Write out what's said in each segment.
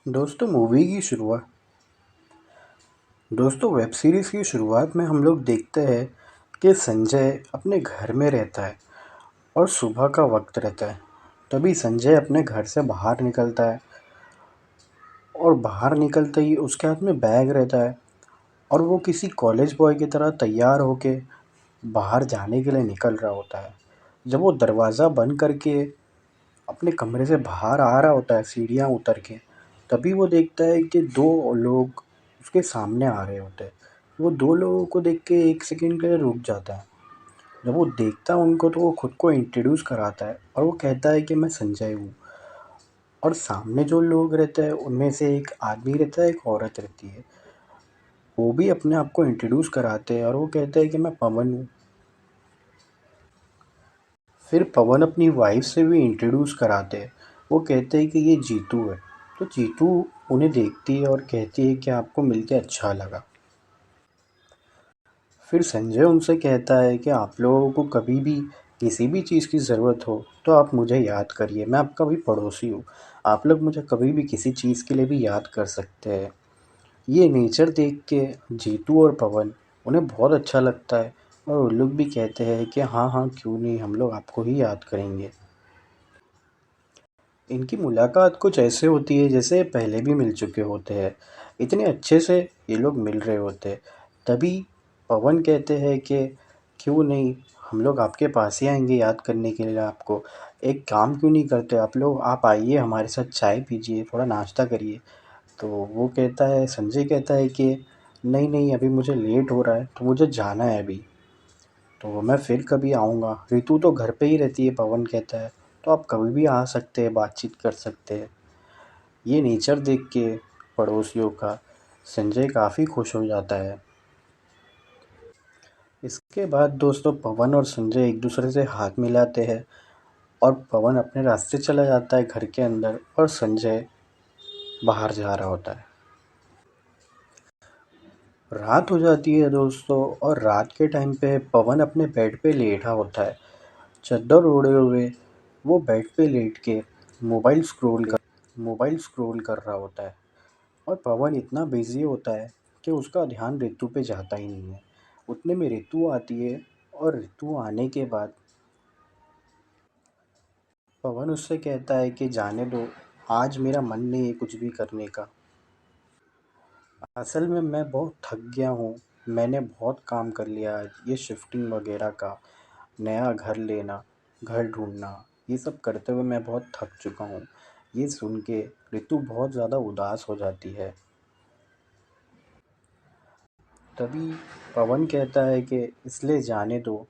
दोस्तों मूवी की शुरुआत दोस्तों वेब सीरीज़ की शुरुआत में हम लोग देखते हैं कि संजय अपने घर में रहता है और सुबह का वक्त रहता है। तभी संजय अपने घर से बाहर निकलता है और बाहर निकलते ही उसके हाथ में बैग रहता है और वो किसी कॉलेज बॉय की तरह तैयार होके बाहर जाने के लिए निकल रहा होता है। जब वो दरवाज़ा बंद करके अपने कमरे से बाहर आ रहा होता है सीढ़ियाँ उतर के, तभी वो देखता है कि दो लोग उसके सामने आ रहे होते हैं। वो दो लोगों को देख के एक सेकंड के लिए रुक जाता है। जब वो देखता है उनको तो वो खुद को इंट्रोड्यूस कराता है और वो कहता है कि मैं संजय हूँ। और सामने जो लोग रहते हैं उनमें से एक आदमी रहता है, एक औरत रहती है। वो भी अपने आप को इंट्रोड्यूस कराते हैं और वो कहते हैं कि मैं पवन हूँ। फिर पवन अपनी वाइफ से भी इंट्रोड्यूस कराते हैं। वो कहते हैं कि ये जीतू है। तो जीतू उन्हें देखती है और कहती है कि आपको मिलके अच्छा लगा। फिर संजय उनसे कहता है कि आप लोगों को कभी भी किसी भी चीज़ की ज़रूरत हो तो आप मुझे याद करिए, मैं आपका भी पड़ोसी हूँ। आप लोग मुझे कभी भी किसी चीज़ के लिए भी याद कर सकते हैं। ये नेचर देख के जीतू और पवन उन्हें बहुत अच्छा लगता है और वो लोग भी कहते हैं कि हाँ हाँ क्यों नहीं, हम लोग आपको ही याद करेंगे। इनकी मुलाकात कुछ ऐसे होती है जैसे पहले भी मिल चुके होते हैं। इतने अच्छे से ये लोग मिल रहे होते हैं। तभी पवन कहते हैं कि क्यों नहीं, हम लोग आपके पास ही आएंगे याद करने के लिए आपको। एक काम क्यों नहीं करते आप लोग, आप आइए हमारे साथ चाय पीजिए, थोड़ा नाश्ता करिए। तो वो कहता है, संजय कहता है कि नहीं नहीं, अभी मुझे लेट हो रहा है तो मुझे जाना है अभी, तो मैं फिर कभी आऊँगा। ऋतु तो घर पे ही रहती है, पवन कहता है। तो आप कभी भी आ सकते हैं, बातचीत कर सकते हैं। ये नेचर देख के पड़ोसियों का संजय काफ़ी खुश हो जाता है। इसके बाद दोस्तों पवन और संजय एक दूसरे से हाथ मिलाते हैं और पवन अपने रास्ते चला जाता है घर के अंदर और संजय बाहर जा रहा होता है। रात हो जाती है दोस्तों और रात के टाइम पे पवन अपने बेड पे लेटा होता है, चद्दर ओढ़े हुए। वो बेड पे लेट के मोबाइल स्क्रॉल कर रहा होता है और पवन इतना बिजी होता है कि उसका ध्यान ऋतु पे जाता ही नहीं है। उतने में ऋतु आती है और ऋतु आने के बाद पवन उससे कहता है कि जाने दो, आज मेरा मन नहीं है कुछ भी करने का। असल में मैं बहुत थक गया हूँ। मैंने बहुत काम कर लिया आज, ये शिफ्टिंग वगैरह का, नया घर लेना, घर ढूंढना, ये सब करते हुए मैं बहुत थक चुका हूँ। ये सुन के ऋतु बहुत ज़्यादा उदास हो जाती है। तभी पवन कहता है कि इसलिए जाने दो,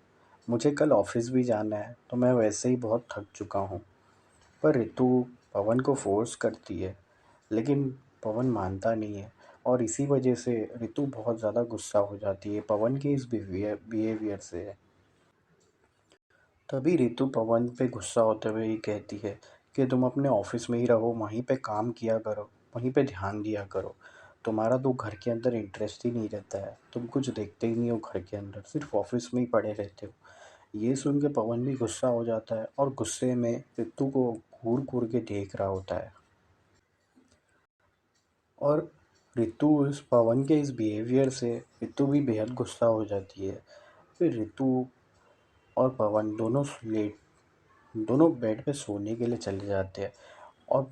मुझे कल ऑफिस भी जाना है तो मैं वैसे ही बहुत थक चुका हूँ। पर ऋतु पवन को फोर्स करती है, लेकिन पवन मानता नहीं है और इसी वजह से ऋतु बहुत ज़्यादा गुस्सा हो जाती है पवन के इस बिहेवियर से। तभी ऋतु पवन पे गुस्सा होते हुए ही कहती है कि तुम अपने ऑफिस में ही रहो, वहीं पे काम किया करो, वहीं पे ध्यान दिया करो। तुम्हारा तो घर के अंदर इंटरेस्ट ही नहीं रहता है, तुम कुछ देखते ही नहीं हो घर के अंदर, सिर्फ ऑफिस में ही पड़े रहते हो। ये सुन के पवन भी गुस्सा हो जाता है और गुस्से में ऋतु को घूर घूर के देख रहा होता है। और ऋतु इस पवन के इस बिहेवियर से ऋतु भी बेहद गुस्सा हो जाती है। फिर ऋतु और पवन दोनों बेड पे सोने के लिए चले जाते हैं और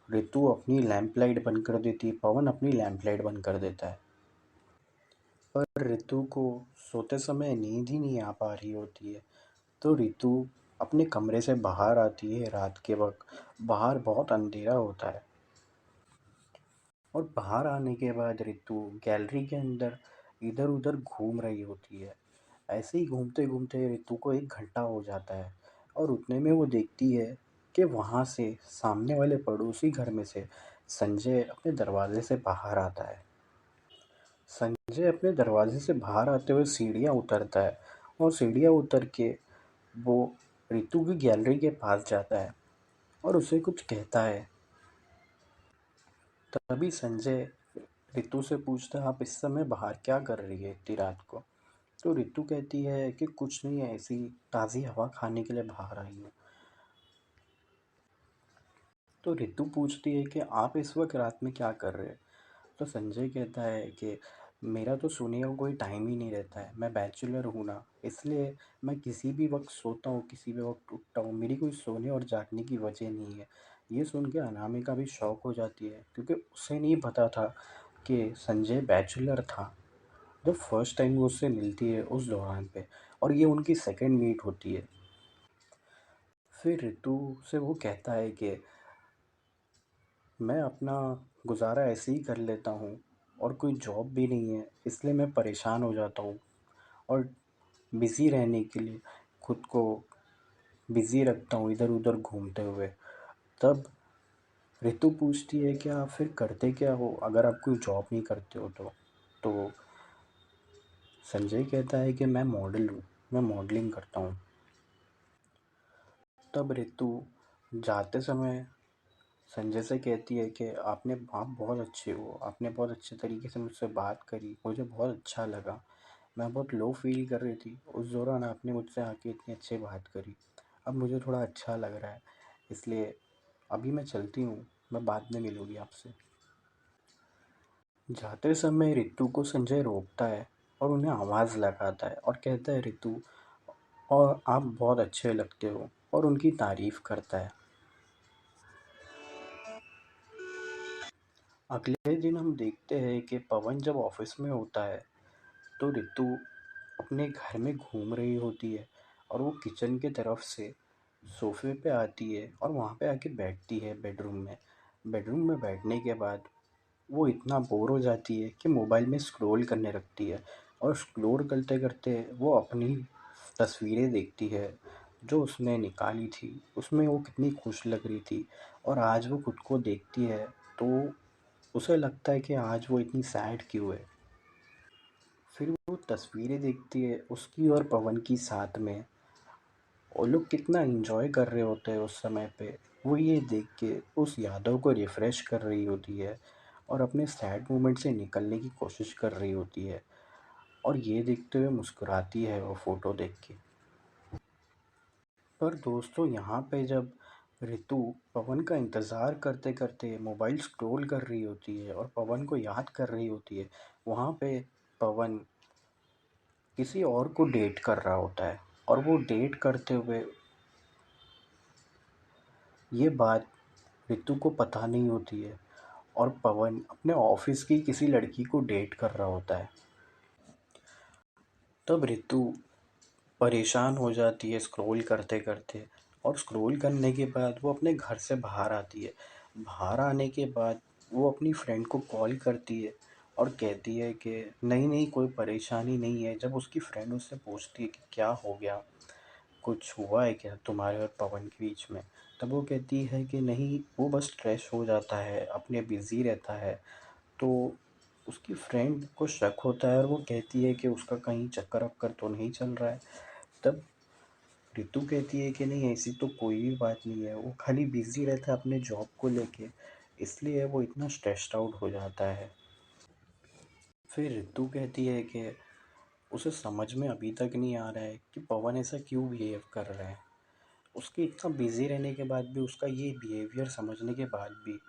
ऋतु अपनी लैंप लाइट बंद कर देती है, पवन अपनी लैंप लाइट बंद कर देता है। पर ऋतु को सोते समय नींद ही नहीं आ पा रही होती है। तो ऋतु अपने कमरे से बाहर आती है रात के वक्त। बाहर बहुत अंधेरा होता है और बाहर आने के बाद ऋतु गैलरी के अंदर इधर उधर घूम रही होती है। ऐसे ही घूमते घूमते ऋतु को 1 घंटा हो जाता है और उतने में वो देखती है कि वहाँ से सामने वाले पड़ोसी घर में से संजय अपने दरवाजे से बाहर आता है। संजय अपने दरवाजे से बाहर आते हुए सीढ़ियाँ उतरता है और सीढ़ियाँ उतर के वो ऋतु की गैलरी के पास जाता है और उसे कुछ कहता है। तभी संजय ऋतु से पूछता है, आप इस समय बाहर क्या कर रही है इतनी रात को? तो ऋतु कहती है कि कुछ नहीं है, ऐसी ताज़ी हवा खाने के लिए बाहर आई हूँ। तो रितु पूछती है कि आप इस वक्त रात में क्या कर रहे हैं। तो संजय कहता है कि मेरा तो सोने का कोई टाइम ही नहीं रहता है, मैं बैचलर हूँ ना, इसलिए मैं किसी भी वक्त सोता हूँ, किसी भी वक्त उठता हूँ, मेरी कोई सोने और जागने की वजह नहीं है। ये सुन के अनामिका भी शौक हो जाती है, क्योंकि उसे नहीं पता था कि संजय बैचलर था जब फर्स्ट टाइम वो उससे मिलती है उस दौरान पे। और ये उनकी सेकंड मीट होती है। फिर ऋतु से वो कहता है कि मैं अपना गुज़ारा ऐसे ही कर लेता हूँ और कोई जॉब भी नहीं है, इसलिए मैं परेशान हो जाता हूँ और बिज़ी रहने के लिए खुद को बिज़ी रखता हूँ इधर उधर घूमते हुए। तब ऋतु पूछती है कि आप फिर करते क्या हो अगर आप कोई जॉब नहीं करते हो तो संजय कहता है कि मैं मॉडल हूँ, मैं मॉडलिंग करता हूँ। तब ऋतु जाते समय संजय से कहती है कि आप बहुत अच्छे हो, आपने बहुत अच्छे तरीके से मुझसे बात करी, मुझे बहुत अच्छा लगा। मैं बहुत लो फील कर रही थी, उस दौरान आपने मुझसे आके इतनी अच्छी बात करी। अब मुझे थोड़ा अच्छा लग रहा है, इसलिए अभी मैं चलती हूँ, मैं बाद में मिलूँगी आपसे। जाते समय रितु को संजय रोकता है और उन्हें आवाज़ लगाता है और कहता है, रितु और आप बहुत अच्छे लगते हो, और उनकी तारीफ़ करता है। अगले दिन हम देखते हैं कि पवन जब ऑफिस में होता है तो रितु अपने घर में घूम रही होती है और वो किचन के तरफ से सोफे पे आती है और वहाँ पे आके बैठती है बेडरूम में। बेडरूम में बैठने के बाद वो इतना बोर हो जाती है कि मोबाइल में स्क्रॉल करने लगती है और स्क्रॉल करते करते वो अपनी तस्वीरें देखती है जो उसने निकाली थी। उसमें वो कितनी खुश लग रही थी, और आज वो खुद को देखती है तो उसे लगता है कि आज वो इतनी सैड क्यों है। फिर वो तस्वीरें देखती है उसकी और पवन की साथ में। वो लोग कितना एंजॉय कर रहे होते हैं उस समय पे। वो ये देख के उस यादों को रिफ़्रेश कर रही होती है और अपने सैड मोमेंट से निकलने की कोशिश कर रही होती है, और ये देखते हुए मुस्कुराती है वो फ़ोटो देख के। पर दोस्तों, यहाँ पे जब ऋतु पवन का इंतज़ार करते करते मोबाइल स्क्रॉल कर रही होती है और पवन को याद कर रही होती है, वहाँ पे पवन किसी और को डेट कर रहा होता है, और वो डेट करते हुए ये बात ऋतु को पता नहीं होती है, और पवन अपने ऑफिस की किसी लड़की को डेट कर रहा होता है। तब ऋतु परेशान हो जाती है स्क्रॉल करते करते, और स्क्रॉल करने के बाद वो अपने घर से बाहर आती है। बाहर आने के बाद वो अपनी फ्रेंड को कॉल करती है और कहती है कि नहीं नहीं, कोई परेशानी नहीं है। जब उसकी फ्रेंड उससे पूछती है कि क्या हो गया, कुछ हुआ है क्या तुम्हारे और पवन के बीच में, तब वो कहती है कि नहीं, वो बस स्ट्रेस हो जाता है, अपने बिज़ी रहता है। तो उसकी फ्रेंड को शक होता है और वो कहती है कि उसका कहीं चक्कर वक्कर तो नहीं चल रहा है। तब रितु कहती है कि नहीं, ऐसी तो कोई भी बात नहीं है, वो खाली बिज़ी रहता है अपने जॉब को लेके, इसलिए वो इतना स्ट्रेस्ड आउट हो जाता है। फिर रितु कहती है कि उसे समझ में अभी तक नहीं आ रहा है कि पवन ऐसा क्यों बिहेव कर रहा है। उसके इतना बिज़ी रहने के बाद भी, उसका ये बिहेवियर समझने के बाद भी,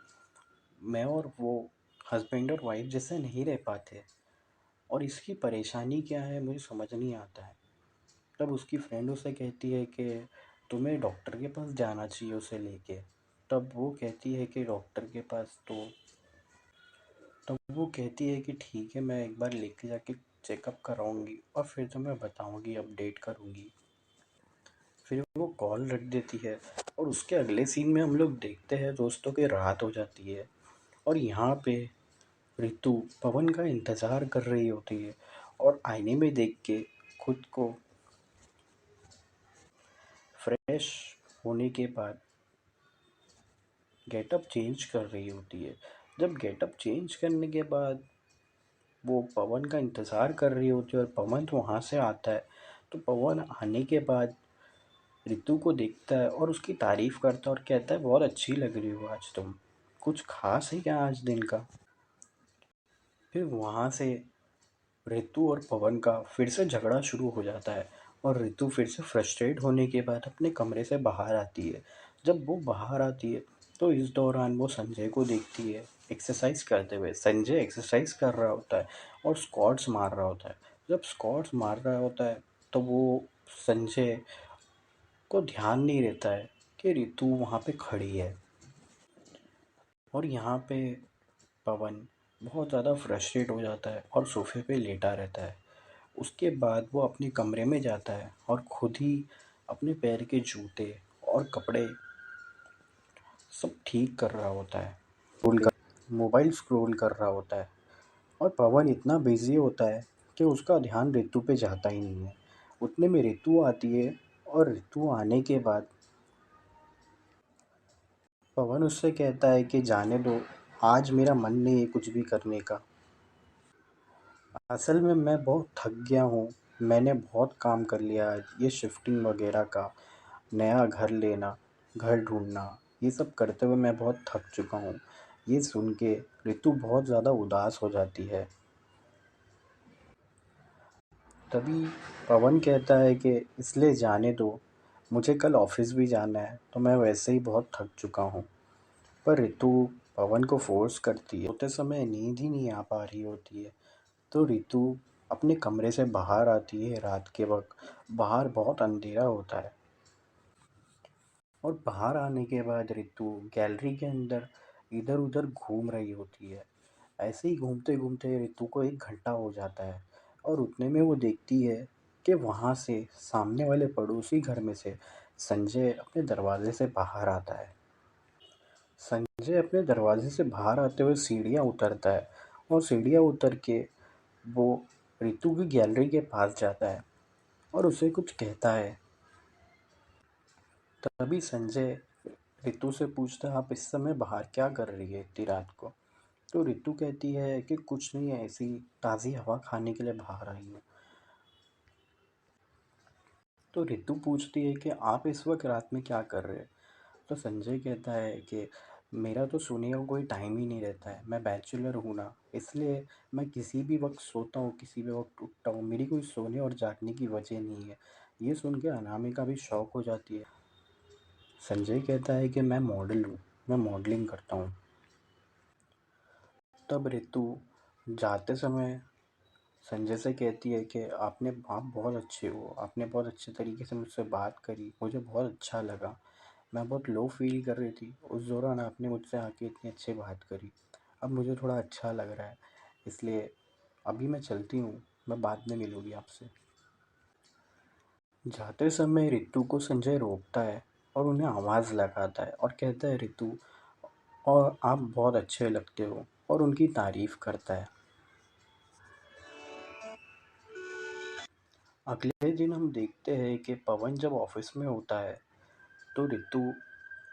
मैं और वो हस्बैंड और वाइफ जैसे नहीं रह पाते, और इसकी परेशानी क्या है मुझे समझ नहीं आता है। तब उसकी फ्रेंड उसे कहती है कि तुम्हें डॉक्टर के पास जाना चाहिए उसे लेके। तब वो कहती है कि डॉक्टर के पास तो तब वो कहती है कि ठीक है, मैं एक बार लेके जाके चेकअप कराऊंगी और फिर तुम्हें बताऊंगी, अपडेट करूंगी। फिर वो कॉल रख देती है, और उसके अगले सीन में हम लोग देखते हैं दोस्तों कि रात हो जाती है, और यहाँ पे ऋतु पवन का इंतज़ार कर रही होती है और आईने में देख के खुद को फ्रेश होने के बाद गेटअप चेंज कर रही होती है। जब गेटअप चेंज करने के बाद वो पवन का इंतज़ार कर रही होती है और पवन तो वहाँ से आता है, तो पवन आने के बाद ऋतु को देखता है और उसकी तारीफ़ करता है और कहता है, बहुत अच्छी लग रही हो आज तुम, कुछ खास है क्या आज दिन का। फिर वहाँ से ऋतु और पवन का फिर से झगड़ा शुरू हो जाता है, और ऋतु फिर से फ्रस्ट्रेट होने के बाद अपने कमरे से बाहर आती है। जब वो बाहर आती है तो इस दौरान वो संजय को देखती है एक्सरसाइज करते हुए। संजय एक्सरसाइज कर रहा होता है और स्क्वाट्स मार रहा होता है। जब स्क्वाट्स मार रहा होता है तो वो संजय को ध्यान नहीं रहता है कि रितु वहाँ पे खड़ी है। और यहाँ पे पवन बहुत ज़्यादा फ्रस्ट्रेट हो जाता है और सोफे पे लेटा रहता है। उसके बाद वो अपने कमरे में जाता है और खुद ही अपने पैर के जूते और कपड़े सब ठीक कर रहा होता है। मोबाइल स्क्रॉल कर रहा होता है और पवन इतना बिजी होता है कि उसका ध्यान ऋतु पे जाता ही नहीं है। उतने में ऋतु आती है और ऋतु आने के बाद पवन उससे कहता है कि जाने दो, आज मेरा मन नहीं है कुछ भी करने का। असल में मैं बहुत थक गया हूँ। मैंने बहुत काम कर लिया आज, ये शिफ्टिंग वगैरह का, नया घर लेना, घर ढूंढना, ये सब करते हुए मैं बहुत थक चुका हूँ। ये सुन के ऋतु बहुत ज़्यादा उदास हो जाती है। तभी पवन कहता है कि इसलिए जाने दो, मुझे कल ऑफिस भी जाना है, तो मैं वैसे ही बहुत थक चुका हूँ। पर ऋतु पवन को फोर्स करती है। सोते समय नींद ही नहीं आ पा रही होती है। तो ऋतु अपने कमरे से बाहर आती है रात के वक्त। बाहर बहुत अंधेरा होता है और बाहर आने के बाद ऋतु गैलरी के अंदर इधर उधर घूम रही होती है। ऐसे ही घूमते घूमते ऋतु को 1 घंटा हो जाता है और उतने में वो देखती है कि वहाँ से सामने वाले पड़ोसी घर में से संजय अपने दरवाजे से बाहर आता है। संजय अपने दरवाजे से बाहर आते हुए सीढ़ियाँ उतरता है और सीढ़ियाँ उतर के वो ऋतु की गैलरी के पास जाता है और उसे कुछ कहता है। तभी संजय ऋतु से पूछता है, आप इस समय बाहर क्या कर रही है इतनी रात को? तो ऋतु कहती है कि कुछ नहीं है, ऐसी ताज़ी हवा खाने के लिए बाहर आई हूँ। तो ऋतु पूछती है कि आप इस वक्त रात में क्या कर रहे हैं? तो संजय कहता है कि मेरा तो सोने का कोई टाइम ही नहीं रहता है, मैं बैचलर हूँ ना, इसलिए मैं किसी भी वक्त सोता हूँ, किसी भी वक्त उठता हूँ, मेरी कोई सोने और जागने की वजह नहीं है। ये सुन के अनामिका भी शौक हो जाती है। संजय कहता है कि मैं मॉडल हूँ, मैं मॉडलिंग करता हूँ। तब ऋतु जाते समय संजय से कहती है कि आप बहुत अच्छे हो, आपने बहुत अच्छे तरीके से मुझसे बात करी, मुझे बहुत अच्छा लगा। मैं बहुत लो फील कर रही थी, उस दौरान आपने मुझसे आके इतनी अच्छी बात करी। अब मुझे थोड़ा अच्छा लग रहा है, इसलिए अभी मैं चलती हूँ, मैं बाद में मिलूँगी आपसे। जाते समय ऋतु को संजय रोकता है और उन्हें आवाज़ लगाता है और कहता है, ऋतु और आप बहुत अच्छे लगते हो, और उनकी तारीफ़ करता है। अगले दिन हम देखते हैं कि पवन जब ऑफिस में होता है तो ऋतु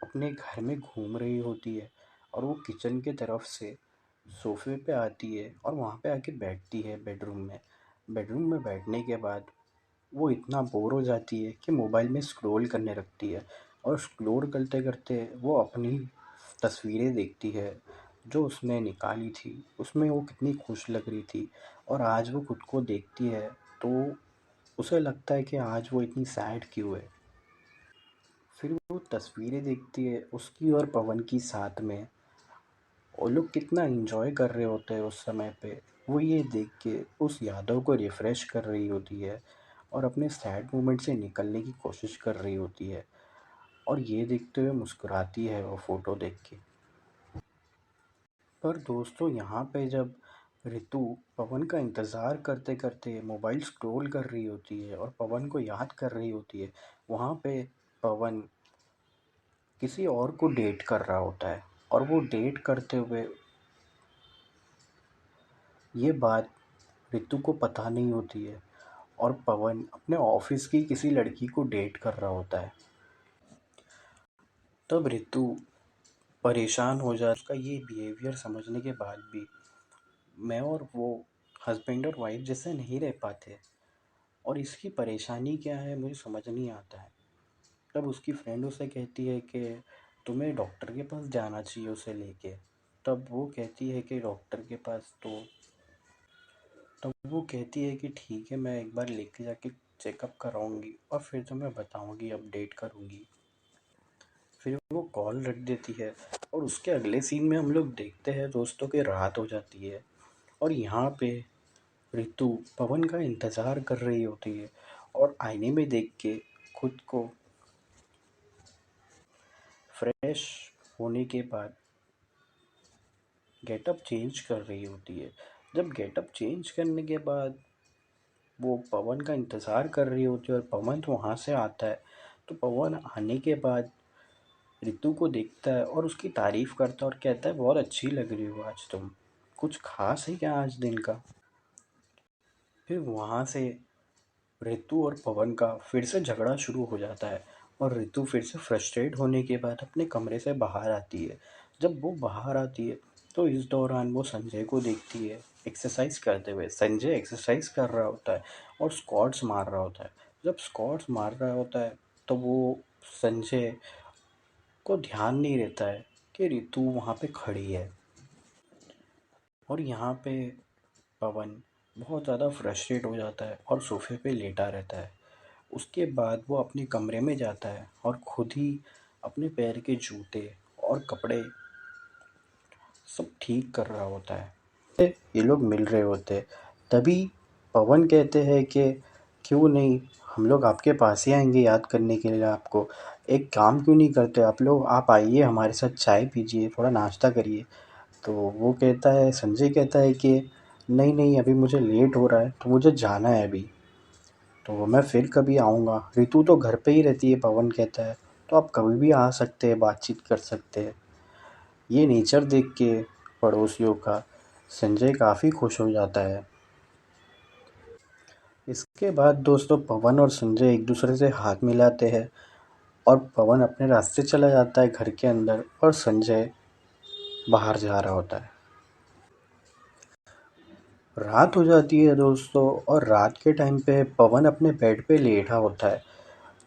अपने घर में घूम रही होती है और वो किचन के तरफ से सोफे पे आती है और वहाँ पे आके बैठती है बेडरूम में। बेडरूम में बैठने के बाद वो इतना बोर हो जाती है कि मोबाइल में स्क्रॉल करने लगती है और स्क्रॉल करते करते वो अपनी तस्वीरें देखती है जो उसने निकाली थी। उसमें वो कितनी खुश लग रही थी और आज वो खुद को देखती है तो उसे लगता है कि आज वो इतनी सैड क्यों है। फिर वो तस्वीरें देखती है उसकी और पवन की साथ में। वो लोग कितना एंजॉय कर रहे होते हैं उस समय पे। वो ये देख के उस यादों को रिफ़्रेश कर रही होती है और अपने सैड मोमेंट से निकलने की कोशिश कर रही होती है और ये देखते हुए मुस्कुराती है वो फ़ोटो देख के। पर दोस्तों यहाँ पे जब ऋतु पवन का इंतज़ार करते करते मोबाइल स्क्रॉल कर रही होती है और पवन को याद कर रही होती है, वहाँ पे पवन किसी और को डेट कर रहा होता है और वो डेट करते हुए ये बात ऋतु को पता नहीं होती है और पवन अपने ऑफिस की किसी लड़की को डेट कर रहा होता है। तब ऋतु परेशान हो जाए उसका ये बिहेवियर समझने के बाद भी। मैं और वो हस्बैंड और वाइफ जैसे नहीं रह पाते और इसकी परेशानी क्या है मुझे समझ नहीं आता है। तब उसकी फ्रेंड उसे कहती है कि तुम्हें डॉक्टर के पास जाना चाहिए उसे लेके। तब वो कहती है कि डॉक्टर के पास तब वो कहती है कि ठीक है, मैं एक बार लेके जाके चेकअप कराऊंगी और फिर तुम्हें बताऊंगी, अपडेट करूंगी। फिर वो कॉल रख देती है और उसके अगले सीन में हम लोग देखते हैं दोस्तों कि रात हो जाती है और यहाँ पे ऋतु पवन का इंतज़ार कर रही होती है और आईने में देख के खुद को फ्रेश होने के बाद गेटअप चेंज कर रही होती है। जब गेटअप चेंज करने के बाद वो पवन का इंतज़ार कर रही होती है और पवन वहाँ से आता है, तो पवन आने के बाद ऋतु को देखता है और उसकी तारीफ़ करता है और कहता है बहुत अच्छी लग रही हो आज तुम, कुछ खास है क्या आज दिन का। फिर वहाँ से ऋतु और पवन का फिर से झगड़ा शुरू हो जाता है और ऋतु फिर से फ्रस्ट्रेट होने के बाद अपने कमरे से बाहर आती है। जब वो बाहर आती है तो इस दौरान वो संजय को देखती है एक्सरसाइज करते हुए। संजय एक्सरसाइज कर रहा होता है और स्क्वाट्स मार रहा होता है। जब स्क्वाट्स मार रहा होता है तो वो संजय को ध्यान नहीं रहता है कि ऋतु वहाँ पे खड़ी है और यहाँ पे पवन बहुत ज़्यादा फ्रस्ट्रेट हो जाता है और सोफे पे लेटा रहता है। उसके बाद वो अपने कमरे में जाता है और खुद ही अपने पैर के जूते और कपड़े सब ठीक कर रहा होता है। ये लोग मिल रहे होते हैं। तभी पवन कहते हैं कि क्यों नहीं, हम लोग आपके पास ही आएंगे याद करने के लिए आपको। एक काम क्यों नहीं करते आप लोग, आप आइए हमारे साथ चाय पीजिए, थोड़ा नाश्ता करिए। तो वो कहता है, संजय कहता है कि नहीं नहीं, अभी मुझे लेट हो रहा है तो मुझे जाना है अभी, तो मैं फिर कभी आऊँगा। ऋतु तो घर पे ही रहती है, पवन कहता है, तो आप कभी भी आ सकते हैं, बातचीत कर सकते हैं। ये नेचर देख के पड़ोसियों का संजय काफ़ी खुश हो जाता है। इसके बाद दोस्तों पवन और संजय एक दूसरे से हाथ मिलाते हैं और पवन अपने रास्ते चला जाता है घर के अंदर और संजय बाहर जा रहा होता है। रात हो जाती है दोस्तों और रात के टाइम पे पवन अपने बेड पे लेटा होता है,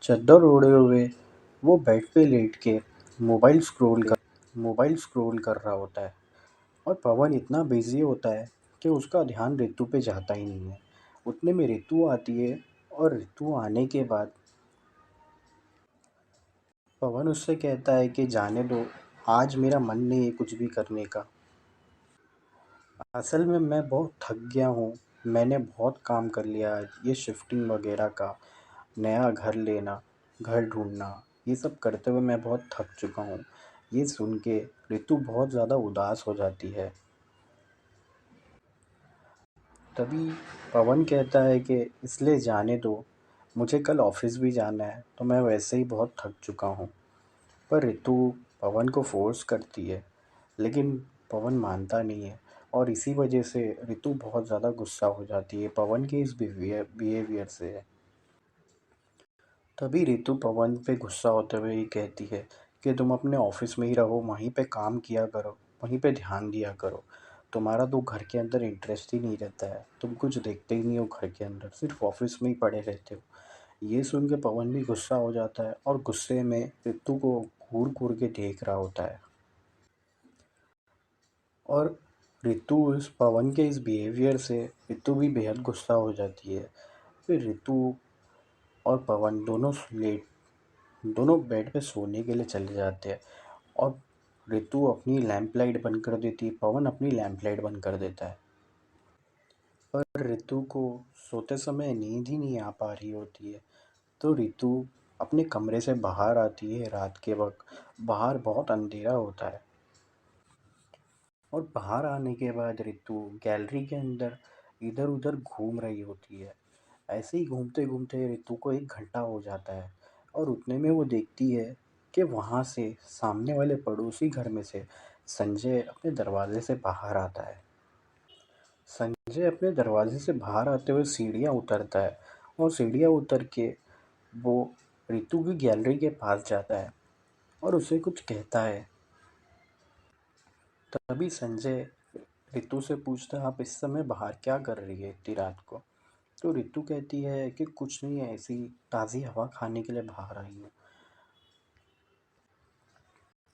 चद्दर ओढ़े हुए। वो बेड पे लेट के मोबाइल स्क्रॉल कर रहा होता है और पवन इतना बिजी होता है कि उसका ध्यान ऋतु पे जाता ही नहीं है। उतने में ऋतु आती है और ऋतु आने के बाद पवन उससे कहता है कि जाने दो, आज मेरा मन नहीं है कुछ भी करने का। असल में मैं बहुत थक गया हूँ, मैंने बहुत काम कर लिया आज, ये शिफ्टिंग वगैरह का, नया घर लेना, घर ढूंढना, ये सब करते हुए मैं बहुत थक चुका हूँ। ये सुन के ऋतु बहुत ज़्यादा उदास हो जाती है। तभी पवन कहता है कि इसलिए जाने दो, मुझे कल ऑफिस भी जाना है, तो मैं वैसे ही बहुत थक चुका हूँ। पर ऋतु पवन को फोर्स करती है, लेकिन पवन मानता नहीं है और इसी वजह से ऋतु बहुत ज़्यादा गुस्सा हो जाती है पवन के इस बिहेवियर से। तभी ऋतु पवन पे गुस्सा होते हुए ही कहती है कि तुम अपने ऑफिस में ही रहो, वहीं पे काम किया करो, वहीं पे ध्यान दिया करो। तुम्हारा तो घर के अंदर इंटरेस्ट ही नहीं रहता है, तुम कुछ देखते ही नहीं हो घर के अंदर, सिर्फ ऑफिस में ही पड़े रहते हो। ये सुन के पवन भी गुस्सा हो जाता है और गुस्से में ऋतु को घूर घूर के देख रहा होता है। और ऋतु इस पवन के इस बिहेवियर से ऋतु भी बेहद गुस्सा हो जाती है। फिर ऋतु और पवन दोनों बेड पे सोने के लिए चले जाते हैं और ऋतु अपनी लैंप लाइट बंद कर देती है, पवन अपनी लैंप लाइट बंद कर देता है। पर ऋतु को सोते समय नींद ही नहीं आ पा रही होती है, तो ऋतु अपने कमरे से बाहर आती है रात के वक्त। बाहर बहुत अंधेरा होता है और बाहर आने के बाद ऋतु गैलरी के अंदर इधर उधर घूम रही होती है। ऐसे ही घूमते घूमते ऋतु को 1 घंटा हो जाता है और उतने में वो देखती है कि वहाँ से सामने वाले पड़ोसी घर में से संजय अपने दरवाजे से बाहर आता है। संजय अपने दरवाजे से बाहर आते हुए सीढ़ियाँ उतरता है और सीढ़ियाँ उतर के वो ऋतु की गैलरी के पास जाता है और उसे कुछ कहता है। तभी संजय ऋतु से पूछता है, आप इस समय बाहर क्या कर रही है इतनी रात को। तो ऋतु कहती है कि कुछ नहीं है, ऐसी ताज़ी हवा खाने के लिए बाहर आई हूँ।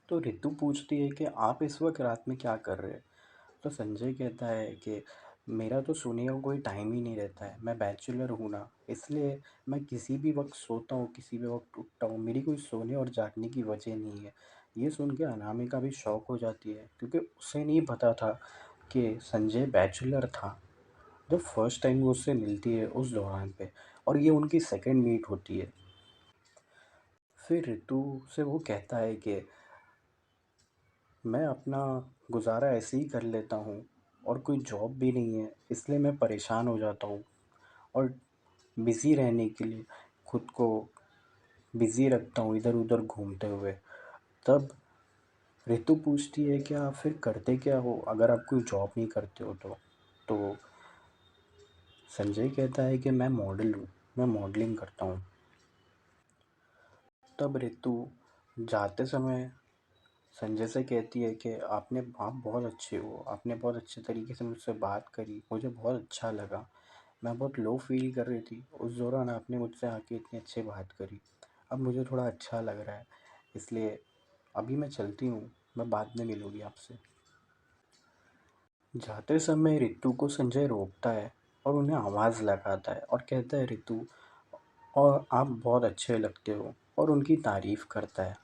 तो ऋतु पूछती है कि आप इस वक्त रात में क्या कर रहे हैं। तो संजय कहता है कि मेरा तो सोने का कोई टाइम ही नहीं रहता है, मैं बैचलर हूँ ना, इसलिए मैं किसी भी वक़्त सोता हूँ, किसी भी वक़्त उठता हूँ, मेरी कोई सोने और जागने की वजह नहीं है। ये सुन के अनामिका भी शॉक हो जाती है क्योंकि उसे नहीं पता था कि संजय बैचलर था। जब फर्स्ट टाइम वो उससे मिलती है उस दौरान पे, और ये उनकी सेकंड मीट होती है। फिर ऋतु से वो कहता है कि मैं अपना गुज़ारा ऐसे ही कर लेता हूँ और कोई जॉब भी नहीं है, इसलिए मैं परेशान हो जाता हूँ और बिज़ी रहने के लिए खुद को बिज़ी रखता हूँ इधर उधर घूमते हुए। तब ऋतु पूछती है कि आप फिर करते क्या हो अगर आप कोई जॉब नहीं करते हो तो संजय कहता है कि मैं मॉडल हूँ, मैं मॉडलिंग करता हूँ। तब ऋतु जाते समय संजय से कहती है कि आप बहुत अच्छे हो, आपने बहुत अच्छे तरीके से मुझसे बात करी, मुझे बहुत अच्छा लगा। मैं बहुत लो फील कर रही थी, उस दौरान आपने मुझसे आके इतनी अच्छी बात करी। अब मुझे थोड़ा अच्छा लग रहा है, इसलिए अभी मैं चलती हूँ, मैं बाद में मिलूँगी आपसे। जाते समय ऋतु को संजय रोकता है और उन्हें आवाज़ लगाता है और कहता है, ऋतु और आप बहुत अच्छे लगते हो, और उनकी तारीफ़ करता है।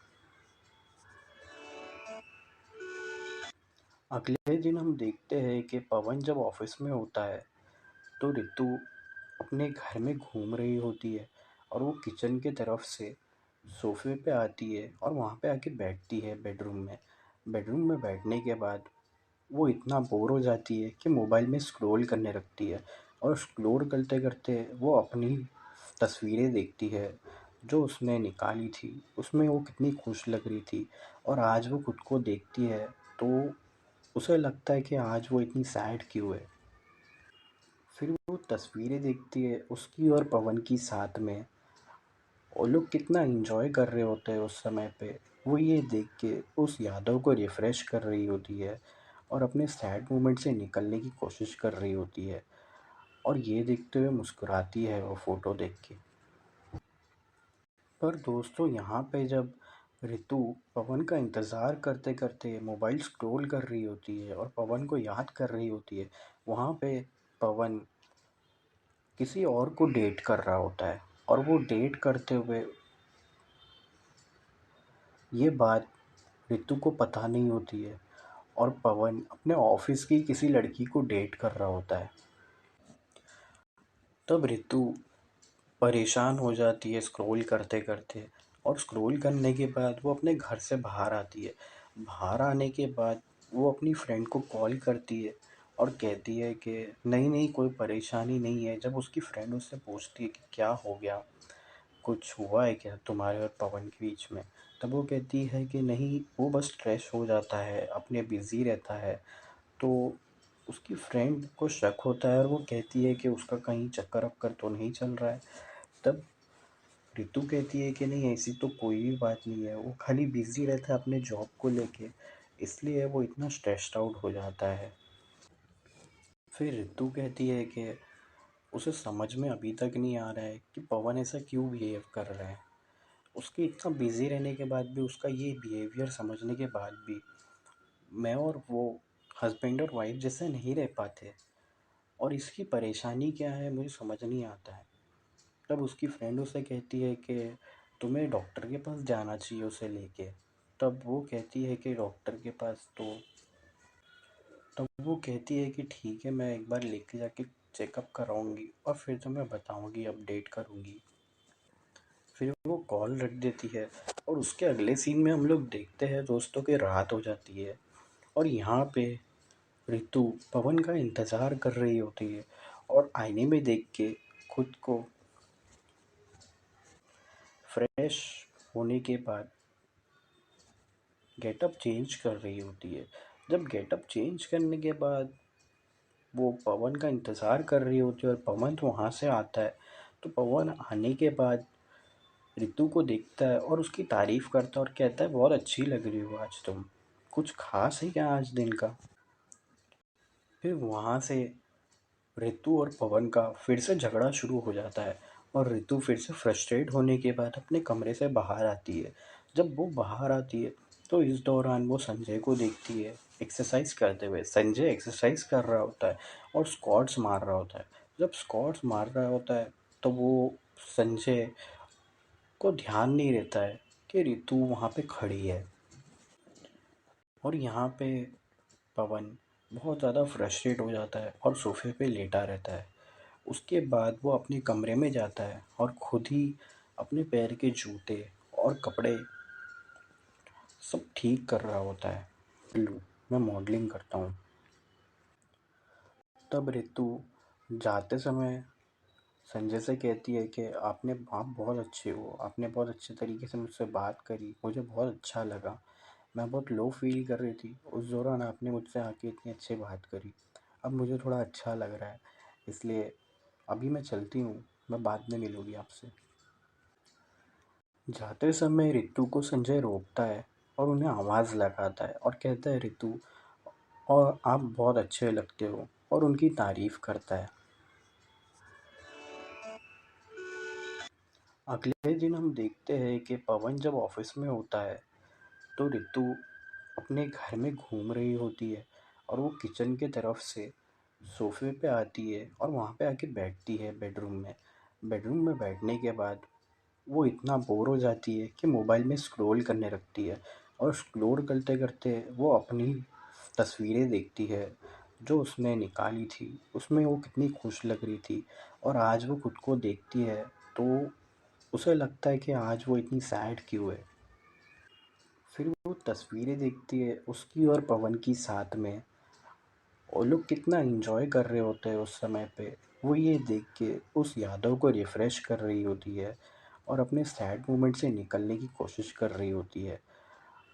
अगले दिन हम देखते हैं कि पवन जब ऑफिस में होता है तो ऋतु अपने घर में घूम रही होती है और वो किचन की तरफ से सोफे पे आती है और वहाँ पे आके बैठती है बेडरूम में। बेडरूम में बैठने के बाद वो इतना बोर हो जाती है कि मोबाइल में स्क्रॉल करने लगती है, और स्क्रॉल करते करते वो अपनी तस्वीरें देखती है जो उसने निकाली थी। उसमें वो कितनी खुश लग रही थी, और आज वो खुद को देखती है तो उसे लगता है कि आज वो इतनी सैड क्यों है। फिर वो तस्वीरें देखती है उसकी और पवन की साथ में, वो लोग कितना एंजॉय कर रहे होते हैं उस समय पे। वो ये देख के उस यादों को रिफ़्रेश कर रही होती है और अपने सैड मोमेंट से निकलने की कोशिश कर रही होती है, और ये देखते हुए मुस्कुराती है वो फ़ोटो देख के। पर दोस्तों, यहाँ पे जब ऋतु पवन का इंतज़ार करते करते मोबाइल स्क्रॉल कर रही होती है और पवन को याद कर रही होती है, वहाँ पे पवन किसी और को डेट कर रहा होता है, और वो डेट करते हुए ये बात ऋतु को पता नहीं होती है, और पवन अपने ऑफिस की किसी लड़की को डेट कर रहा होता है। तब ऋतु परेशान हो जाती है स्क्रॉल करते करते, और स्क्रॉल करने के बाद वो अपने घर से बाहर आती है। बाहर आने के बाद वो अपनी फ्रेंड को कॉल करती है और कहती है कि नहीं नहीं, कोई परेशानी नहीं है। जब उसकी फ्रेंड उससे पूछती है कि क्या हो गया, कुछ हुआ है क्या तुम्हारे और पवन के बीच में, तब वो कहती है कि नहीं, वो बस स्ट्रेस हो जाता है, अपने बिज़ी रहता है। तो उसकी फ्रेंड को शक होता है और वो कहती है कि उसका कहीं चक्कर वक्कर तो नहीं चल रहा है। तब ऋतु कहती है कि नहीं, ऐसी तो कोई भी बात नहीं है, वो खाली बिज़ी रहता है अपने जॉब को लेके, इसलिए वो इतना स्ट्रेस्ड आउट हो जाता है। फिर ऋतु कहती है कि उसे समझ में अभी तक नहीं आ रहा है कि पवन ऐसा क्यों बिहेव कर रहा है। उसके इतना बिज़ी रहने के बाद भी, उसका ये बिहेवियर समझने के बाद भी, मैं और वो हस्बैंड और वाइफ जैसे नहीं रह पाते, और इसकी परेशानी क्या है मुझे समझ नहीं आता है। तब उसकी फ्रेंड उसे कहती है कि तुम्हें डॉक्टर के पास जाना चाहिए उसे लेके। तब वो कहती है कि डॉक्टर के पास तो तब वो कहती है कि ठीक है, मैं एक बार लेके जाके चेकअप कराऊंगी और फिर तुम्हें बताऊंगी, अपडेट करूंगी। फिर वो कॉल रख देती है, और उसके अगले सीन में हम लोग देखते हैं दोस्तों कि रात हो जाती है, और यहाँ पे ऋतु पवन का इंतज़ार कर रही होती है, और आईने में देख के खुद को फ्रेश होने के बाद गेटअप चेंज कर रही होती है। जब गेटअप चेंज करने के बाद वो पवन का इंतज़ार कर रही होती है और पवन तो वहाँ से आता है, तो पवन आने के बाद ऋतु को देखता है और उसकी तारीफ़ करता है और कहता है, बहुत अच्छी लग रही हो आज तुम, कुछ खास है क्या आज दिन का। फिर वहाँ से ऋतु और पवन का फिर से झगड़ा शुरू हो जाता है, और ऋतु फिर से फ्रस्ट्रेट होने के बाद अपने कमरे से बाहर आती है। जब वो बाहर आती है तो इस दौरान वो संजय को देखती है, एक्सरसाइज करते हुए संजय एक्सरसाइज कर रहा होता है और स्क्वाट्स मार रहा होता है। जब स्क्वाट्स मार रहा होता है तो वो संजय को ध्यान नहीं रहता है कि रितु वहाँ पे खड़ी है। और यहाँ पे पवन बहुत ज़्यादा फ्रस्ट्रेट हो जाता है और सोफे पे लेटा रहता है। उसके बाद वो अपने कमरे में जाता है और खुद ही अपने पैर के जूते और कपड़े सब ठीक कर रहा होता है। लूँ, मैं मॉडलिंग करता हूँ। तब रितु जाते समय संजय से कहती है कि आप बहुत अच्छे हो, आपने बहुत अच्छे तरीके से मुझसे बात करी, मुझे बहुत अच्छा लगा। मैं बहुत लो फील कर रही थी, उस दौरान आपने मुझसे आके इतनी अच्छी बात करी। अब मुझे थोड़ा अच्छा लग रहा है, इसलिए अभी मैं चलती हूँ, मैं बाद में मिलूँगी आपसे। जाते समय रितु को संजय रोकता है और उन्हें आवाज़ लगाता है और कहता है, रितु और आप बहुत अच्छे लगते हो, और उनकी तारीफ़ करता है। अगले दिन हम देखते हैं कि पवन जब ऑफिस में होता है तो रितु अपने घर में घूम रही होती है और वो किचन के तरफ से सोफे पे आती है और वहाँ पे आके बैठती है बेडरूम में। बेडरूम में बैठने के बाद वो इतना बोर हो जाती है कि मोबाइल में स्क्रॉल करने लगती है और स्क्रॉल करते करते वो अपनी तस्वीरें देखती है जो उसने निकाली थी। उसमें वो कितनी खुश लग रही थी और आज वो खुद को देखती है तो उसे लगता है कि आज वो इतनी सैड क्यों है। फिर वो तस्वीरें देखती है उसकी और पवन की साथ में। वो लोग कितना एंजॉय कर रहे होते हैं उस समय पे। वो ये देख के उस यादों को रिफ़्रेश कर रही होती है और अपने सैड मोमेंट से निकलने की कोशिश कर रही होती है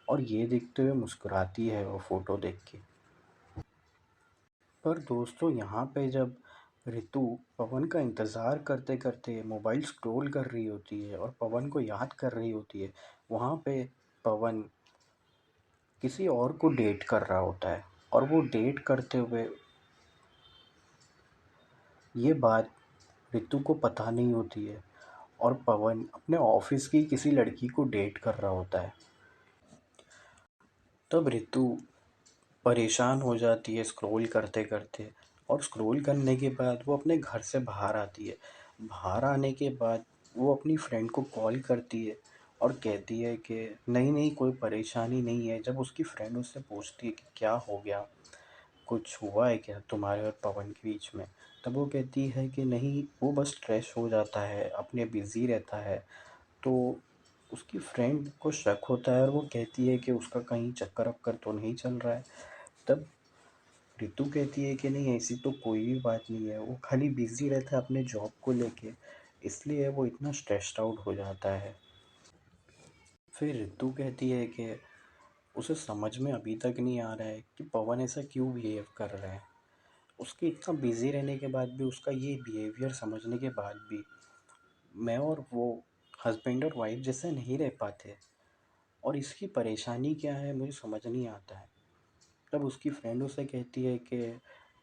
और ये देखते हुए मुस्कुराती है वो फ़ोटो देख के। पर दोस्तों यहाँ पे जब रितु पवन का इंतज़ार करते करते मोबाइल स्क्रॉल कर रही होती है और पवन को याद कर रही होती है, वहाँ पे पवन किसी और को डेट कर रहा होता है और वो डेट करते हुए ये बात रितु को पता नहीं होती है और पवन अपने ऑफिस की किसी लड़की को डेट कर रहा होता है। तब रितु परेशान हो जाती है स्क्रॉल करते करते और स्क्रॉल करने के बाद वो अपने घर से बाहर आती है। बाहर आने के बाद वो अपनी फ्रेंड को कॉल करती है और कहती है कि नहीं नहीं कोई परेशानी नहीं है। जब उसकी फ्रेंड उससे पूछती है कि क्या हो गया, कुछ हुआ है क्या तुम्हारे और पवन के बीच में, तब वो कहती है कि नहीं वो बस स्ट्रेस हो जाता है, अपने बिज़ी रहता है। तो उसकी फ्रेंड को शक होता है और वो कहती है कि उसका कहीं चक्कर वक्कर तो नहीं चल रहा है। तब रितु कहती है कि नहीं ऐसी तो कोई भी बात नहीं है, वो खाली बिज़ी रहता है अपने जॉब को लेके, इसलिए वो इतना स्ट्रेस्ड आउट हो जाता है। फिर रितु कहती है कि उसे समझ में अभी तक नहीं आ रहा है कि पवन ऐसा क्यों बिहेव कर रहा है। उसके इतना बिज़ी रहने के बाद भी, उसका ये बिहेवियर समझने के बाद भी मैं और वो हस्बैंड और वाइफ जैसे नहीं रह पाते और इसकी परेशानी क्या है मुझे समझ नहीं आता है। तब उसकी फ्रेंड उसे कहती है कि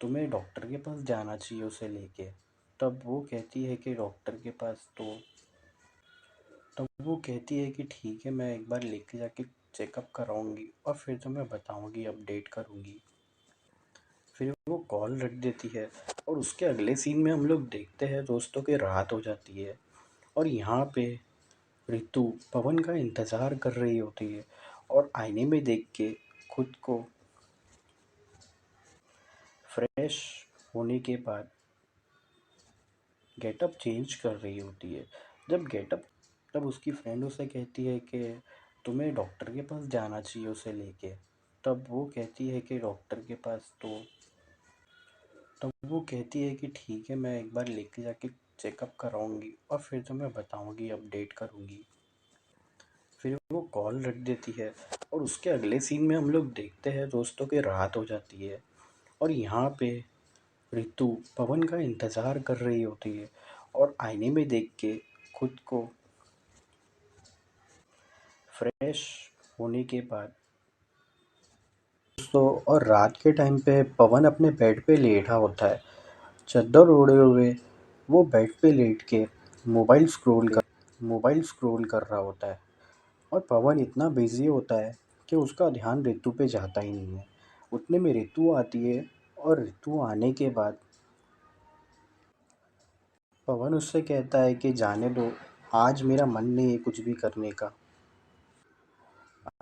तुम्हें डॉक्टर के पास जाना चाहिए उसे लेके। तब वो कहती है कि डॉक्टर के पास तो तब वो कहती है कि ठीक है मैं एक बार लेके जाके चेकअप कराऊंगी और फिर तुम्हें बताऊंगी, अपडेट करूंगी। फिर वो कॉल रख देती है और उसके अगले सीन में हम लोग देखते हैं दोस्तों कि रात हो जाती है और यहाँ पे रितु पवन का इंतज़ार कर रही होती है और आईने में देख के खुद को फ्रेश होने के बाद गेटअप चेंज कर रही होती है। जब गेटअप तब उसकी फ्रेंड उसे कहती है कि तुम्हें डॉक्टर के पास जाना चाहिए उसे लेके। तब वो कहती है कि डॉक्टर के पास तो तब वो कहती है कि ठीक है मैं एक बार लेके जाके चेकअप कराऊंगी और फिर तुम्हें बताऊंगी, अपडेट करूंगी। फिर वो कॉल रख देती है और उसके अगले सीन में हम लोग देखते हैं दोस्तों कि रात हो जाती है और यहाँ पे रितु पवन का इंतज़ार कर रही होती है और आईने में देख के खुद को फ्रेश होने के बाद दोस्तों, और रात के टाइम पे पवन अपने बेड पे लेटा होता है चद्दर ओढ़े हुए। वो बेड पे लेट के मोबाइल स्क्रॉल कर रहा होता है और पवन इतना बिजी होता है कि उसका ध्यान रितु पे जाता ही नहीं है। उतने में ऋतु आती है और ऋतु आने के बाद पवन उससे कहता है कि जाने दो, आज मेरा मन नहीं है कुछ भी करने का।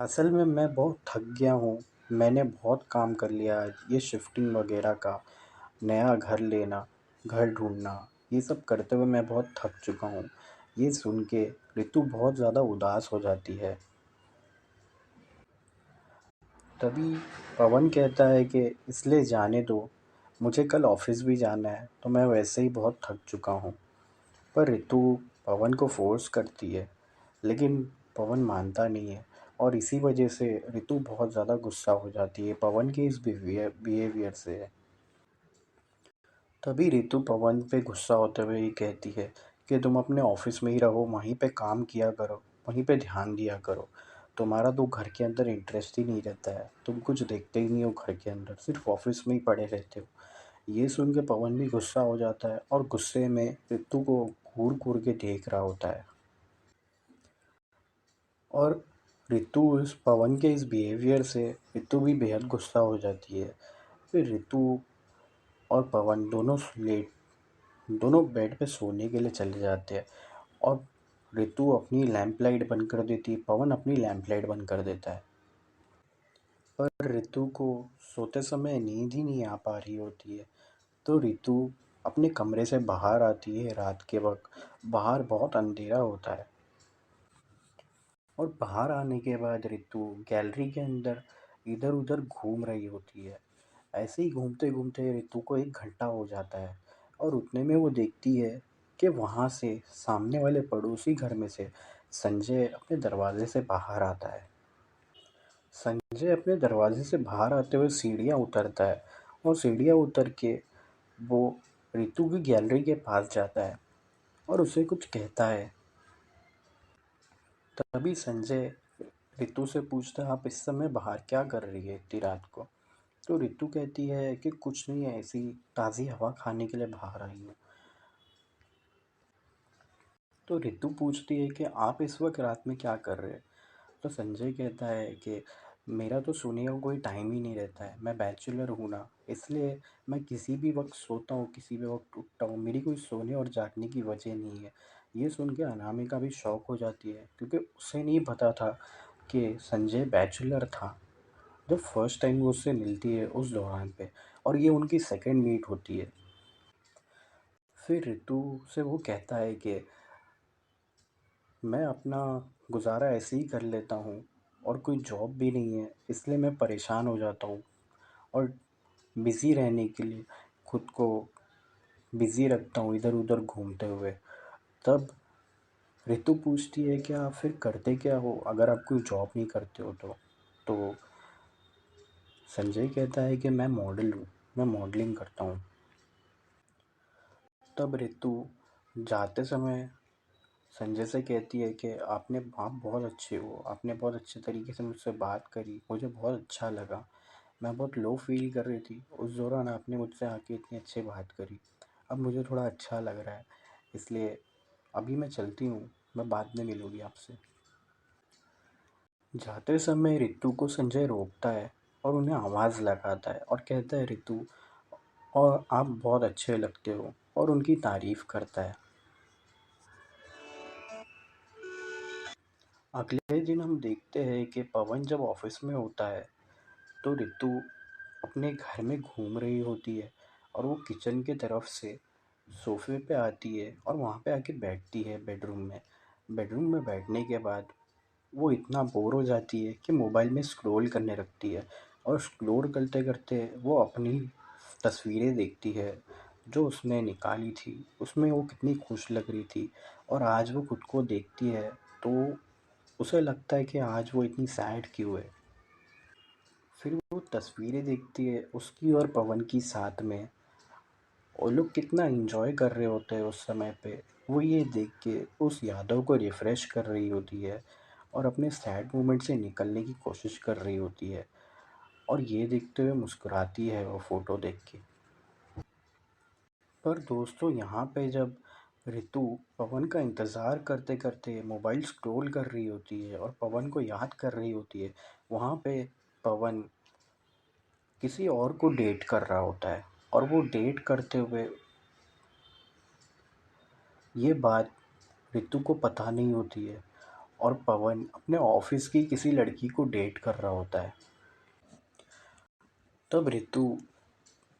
असल में मैं बहुत थक गया हूँ। मैंने बहुत काम कर लिया आज, ये शिफ्टिंग वगैरह का, नया घर लेना, घर ढूंढना, ये सब करते हुए मैं बहुत थक चुका हूँ। ये सुन के ऋतु बहुत ज़्यादा उदास हो जाती है। तभी पवन कहता है कि इसलिए जाने दो, मुझे कल ऑफिस भी जाना है, तो मैं वैसे ही बहुत थक चुका हूँ। पर ऋतु पवन को फ़ोर्स करती है, लेकिन पवन मानता नहीं है और इसी वजह से ऋतु बहुत ज़्यादा गुस्सा हो जाती है पवन के इस बिहेवियर से। तभी ऋतु पवन पे गुस्सा होते हुए ये कहती है कि तुम अपने ऑफिस में ही रहो, वहीं पे काम किया करो, वहीं पे ध्यान दिया करो। तुम्हारा तो घर के अंदर इंटरेस्ट ही नहीं रहता है, तुम कुछ देखते ही नहीं हो घर के अंदर, सिर्फ ऑफिस में ही पड़े रहते हो। ये सुन के पवन भी गुस्सा हो जाता है और गुस्से में ऋतु को घूर घूर के देख रहा होता है। और ऋतु इस पवन के इस बिहेवियर से ऋतु भी बेहद गुस्सा हो जाती है। फिर ऋतु और पवन दोनों बेड पे सोने के लिए चले जाते हैं और ऋतु अपनी लैंप लाइट बंद कर देती है, पवन अपनी लैंप लाइट बंद कर देता है। पर ऋतु को सोते समय नींद ही नहीं आ पा रही होती है। तो ऋतु अपने कमरे से बाहर आती है रात के वक्त। बाहर बहुत अंधेरा होता है और बाहर आने के बाद ऋतु गैलरी के अंदर इधर उधर घूम रही होती है। ऐसे ही घूमते घूमते ऋतु को 1 घंटा हो जाता है और उतने में वो देखती है कि वहाँ से सामने वाले पड़ोसी घर में से संजय अपने दरवाजे से बाहर आता है। संजय अपने दरवाजे से बाहर आते हुए सीढ़ियाँ उतरता है और सीढ़ियाँ उतर के वो ऋतु की गैलरी के पास जाता है और उसे कुछ कहता है। तभी संजय ऋतु से पूछता है, आप इस समय बाहर क्या कर रही है इतनी रात को? तो ऋतु कहती है कि कुछ नहीं है, ऐसी ताज़ी हवा खाने के लिए बाहर आई हूँ। तो ऋतु पूछती है कि आप इस वक्त रात में क्या कर रहे हैं? तो संजय कहता है कि मेरा तो सोने का कोई टाइम ही नहीं रहता है, मैं बैचलर हूँ ना, इसलिए मैं किसी भी वक्त सोता हूँ, किसी भी वक्त उठता हूँ, मेरी कोई सोने और जागने की वजह नहीं है। ये सुन के अनामिका भी शॉक हो जाती है क्योंकि उसे नहीं पता था कि संजय बैचलर था। जब फर्स्ट टाइम वो उससे मिलती है उस दौरान पे, और ये उनकी सेकंड मीट होती है। फिर ऋतु से वो कहता है कि मैं अपना गुज़ारा ऐसे ही कर लेता हूँ और कोई जॉब भी नहीं है, इसलिए मैं परेशान हो जाता हूँ और बिज़ी रहने के लिए खुद को बिज़ी रखता हूँ इधर उधर घूमते हुए। तब ऋतु पूछती है कि आप फिर करते क्या हो अगर आप कोई जॉब नहीं करते हो तो संजय कहता है कि मैं मॉडल हूँ, मैं मॉडलिंग करता हूँ। तब ऋतु जाते समय संजय से कहती है कि आप बहुत अच्छे हो, आपने बहुत अच्छे तरीके से मुझसे बात करी, मुझे बहुत अच्छा लगा। मैं बहुत लो फील कर रही थी, उस दौरान आपने मुझसे आके इतनी अच्छी बात करी। अब मुझे थोड़ा अच्छा लग रहा है, इसलिए अभी मैं चलती हूँ, मैं बाद में मिलूँगी आपसे। जाते समय ऋतु को संजय रोकता है और उन्हें आवाज़ लगाता है और कहता है, ऋतु और आप बहुत अच्छे लगते हो, और उनकी तारीफ़ करता है। अगले दिन हम देखते हैं कि पवन जब ऑफिस में होता है तो ऋतु अपने घर में घूम रही होती है और वो किचन के तरफ से सोफे पे आती है और वहाँ पे आके बैठती है बेडरूम में। बेडरूम में बैठने के बाद वो इतना बोर हो जाती है कि मोबाइल में स्क्रॉल करने लगती है और स्क्रॉल करते करते वो अपनी तस्वीरें देखती है जो उसने निकाली थी। उसमें वो कितनी खुश लग रही थी और आज वो खुद को देखती है तो उसे लगता है कि आज वो इतनी सैड क्यों है। फिर वो तस्वीरें देखती है उसकी और पवन की साथ में, वो लोग कितना एंजॉय कर रहे होते हैं उस समय पे। वो ये देख के उस यादों को रिफ़्रेश कर रही होती है और अपने सैड मोमेंट से निकलने की कोशिश कर रही होती है और ये देखते हुए मुस्कुराती है वो फ़ोटो देख के। पर दोस्तों यहाँ पे जब ऋतु पवन का इंतज़ार करते करते मोबाइल स्क्रॉल कर रही होती है और पवन को याद कर रही होती है, वहाँ पे पवन किसी और को डेट कर रहा होता है और वो डेट करते हुए ये बात ऋतु को पता नहीं होती है और पवन अपने ऑफिस की किसी लड़की को डेट कर रहा होता है। तब ऋतु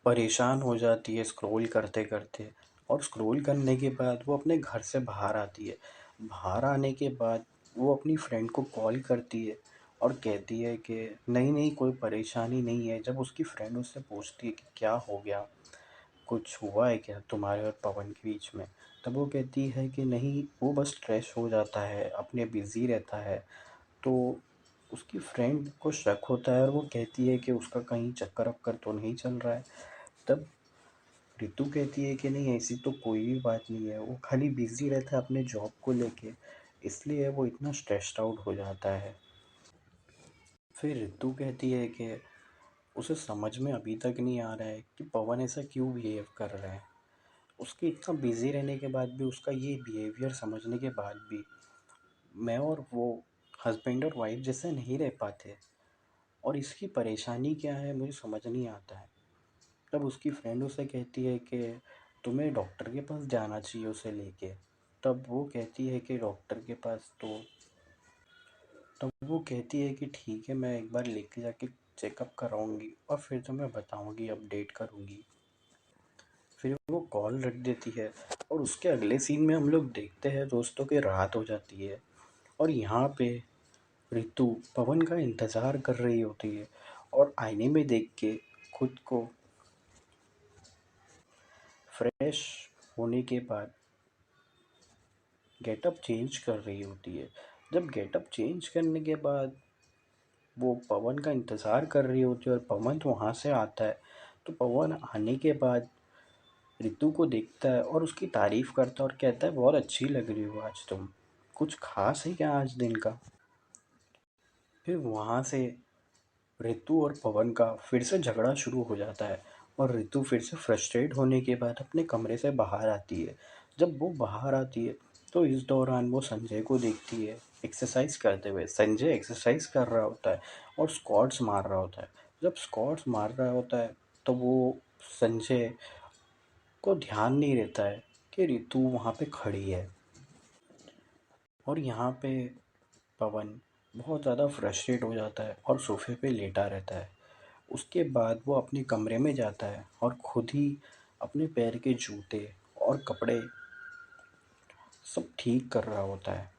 परेशान हो जाती है स्क्रॉल करते करते, और स्क्रॉल करने के बाद वो अपने घर से बाहर आती है। बाहर आने के बाद वो अपनी फ्रेंड को कॉल करती है और कहती है कि नहीं नहीं, कोई परेशानी नहीं है। जब उसकी फ्रेंड उससे पूछती है कि क्या हो गया, कुछ हुआ है क्या तुम्हारे और पवन के बीच में, तब वो कहती है कि नहीं, वो बस स्ट्रेस हो जाता है, अपने बिज़ी रहता है। तो उसकी फ्रेंड को शक होता है और वो कहती है कि उसका कहीं चक्कर वक्कर तो नहीं चल रहा है। तब रितु कहती है कि नहीं, ऐसी तो कोई भी बात नहीं है, वो खाली बिज़ी रहता है अपने जॉब को लेके, इसलिए वो इतना स्ट्रेस्ड आउट हो जाता है। फिर रितु कहती है कि उसे समझ में अभी तक नहीं आ रहा है कि पवन ऐसा क्यों बिहेव कर रहा है। उसके इतना बिज़ी रहने के बाद भी, उसका ये बिहेवियर समझने के बाद भी मैं और वो हस्बैंड और वाइफ जैसे नहीं रह पाते, और इसकी परेशानी क्या है मुझे समझ नहीं आता है। तब उसकी फ्रेंड उसे कहती है कि तुम्हें डॉक्टर के पास जाना चाहिए उसे लेके। तब वो कहती है कि डॉक्टर के पास तो तब वो कहती है कि ठीक है, मैं एक बार लेके जाके चेकअप कराऊंगी और फिर तुम्हें बताऊंगी, अपडेट करूंगी। फिर वो कॉल रख देती है और उसके अगले सीन में हम लोग देखते हैं दोस्तों कि रात हो जाती है और यहाँ पे ऋतु पवन का इंतज़ार कर रही होती है और आईने में देख के खुद को फ्रेश होने के बाद गेटअप चेंज कर रही होती है। जब गेटअप चेंज करने के बाद वो पवन का इंतज़ार कर रही होती है और पवन वहाँ से आता है, तो पवन आने के बाद ऋतु को देखता है और उसकी तारीफ़ करता है और कहता है बहुत अच्छी लग रही हो आज तुम, कुछ खास है क्या आज दिन का। फिर वहाँ से ऋतु और पवन का फिर से झगड़ा शुरू हो जाता है और ऋतु फिर से फ्रस्ट्रेट होने के बाद अपने कमरे से बाहर आती है। जब वो बाहर आती है तो इस दौरान वो संजय को देखती है एक्सरसाइज करते हुए। संजय एक्सरसाइज कर रहा होता है और स्क्वाट्स मार रहा होता है। जब स्क्वाट्स मार रहा होता है तो वो संजय को ध्यान नहीं रहता है कि ऋतु वहाँ पे खड़ी है। और यहाँ पे पवन बहुत ज़्यादा फ्रस्ट्रेट हो जाता है और सोफे पे लेटा रहता है। उसके बाद वो अपने कमरे में जाता है और खुद ही अपने पैर के जूते और कपड़े सब ठीक कर रहा होता है।